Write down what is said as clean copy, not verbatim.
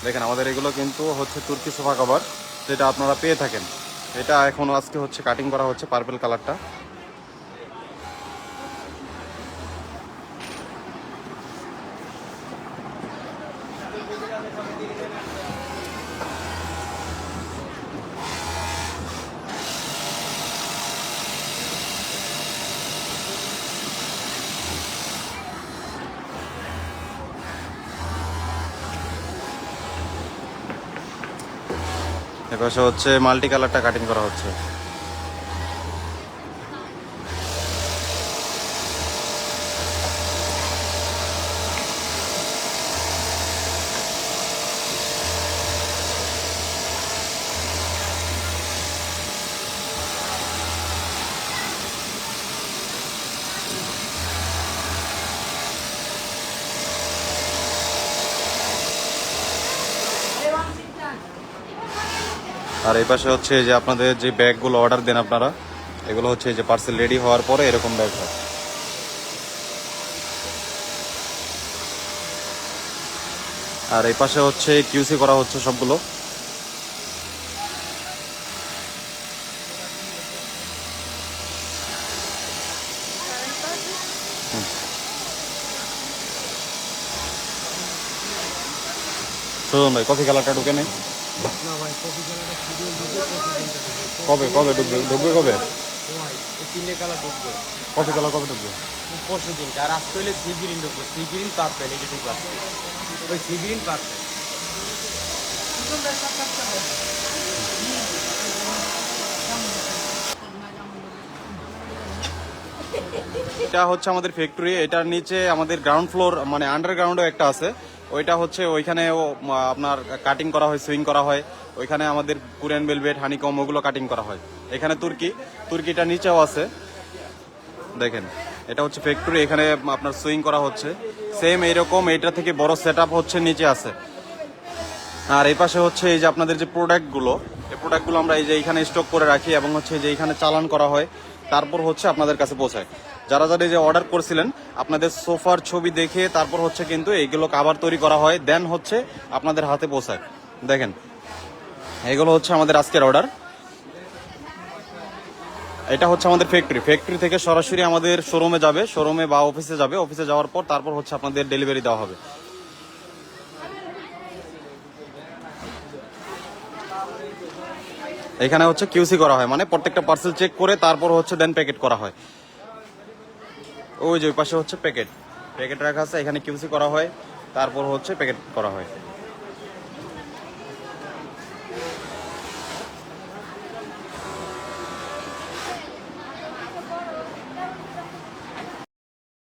দেখেন আমাদের এগুলো কিন্তু হচ্ছে তুর্কি সোফা কভার, যেটা আপনারা পেয়ে থাকেন। এটা এখন আজকে হচ্ছে কাটিং করা হচ্ছে পার্পল কালারটা। এপাশে হচ্ছে মাল্টি কালারটা কাটিং করা হচ্ছে। আর এই পাশে হচ্ছে যে আপনাদের যে ব্যাগগুলো অর্ডার দেন আপনারা, এগুলো হচ্ছে যে পার্সেল রেডি হওয়ার পরে এরকম ব্যাগ হয়। আর এই পাশে হচ্ছে কিউসি করা হচ্ছে সবগুলো। সুজন ভাই, কফি কালারটা ঢুকে নেই? কবে কবে ঢুকবে? ঢুকবে কবে? তিনটে কালার ঢুকবে, কফি কালার কবে ঢুকবে? পরশু দিন। আর আজকে হলে সি গ্রিন ঢুকবে, সি গ্রিন পার্পেল, এটা ঠিক আছে, ওই সি গ্রিন পার্পেল। এটা হচ্ছে আমাদের ফ্যাক্টরি, এটার নিচে আমাদের গ্রাউন্ড ফ্লোর মানে আন্ডারগ্রাউন্ডও একটা আছে। ওইটা হচ্ছে ওইখানে আপনার কাটিং করা হয়, সুইং করা হয়। ওইখানে আমাদের কোরিয়ান ভেলভেট, হানিকম ওগুলো কাটিং করা হয়। এখানে তুর্কিটা নিচেও আছে। দেখেন এটা হচ্ছে ফ্যাক্টরি, এখানে আপনার সুইং করা হচ্ছে সেম এইরকম। এটা থেকে বড় সেট হচ্ছে নিচে আছে। আর এই পাশে হচ্ছে এই যে আপনাদের যে প্রোডাক্টগুলো, এই প্রোডাক্টগুলো আমরা এই যে এইখানে স্টক করে রাখি এবং হচ্ছে যে এইখানে চালান করা হয়, তারপর হচ্ছে আপনাদের কাছে পৌঁছায়। যারা যারা এই যে অর্ডার করছিলেন আপনাদের সোফার ছবি দেখে তারপর হচ্ছে কিন্তু এইগুলো কাভার তৈরি করা হয়, দেন হচ্ছে আপনাদের হাতে পৌঁছায়। দেখেন এগুলো হচ্ছে আমাদের আজকের অর্ডার। এটা হচ্ছে আমাদের ফ্যাক্টরি থেকে সরাসরি আমাদের শোরুমে যাবে, শোরুমে বা অফিসে যাবে, অফিসে যাওয়ার পর তারপর হচ্ছে আপনাদের ডেলিভারি দেওয়া হবে। এখানে হচ্ছে কিউসি করা হয়, মানে প্রত্যেকটা পার্সেল চেক করে তারপর হচ্ছে দেন প্যাকেট করা হয়। ওই যে ওই পাশে হচ্ছে প্যাকেট রাখা আছে, এখানে কিউসি করা হয়, তারপর হচ্ছে প্যাকেট করা হয়।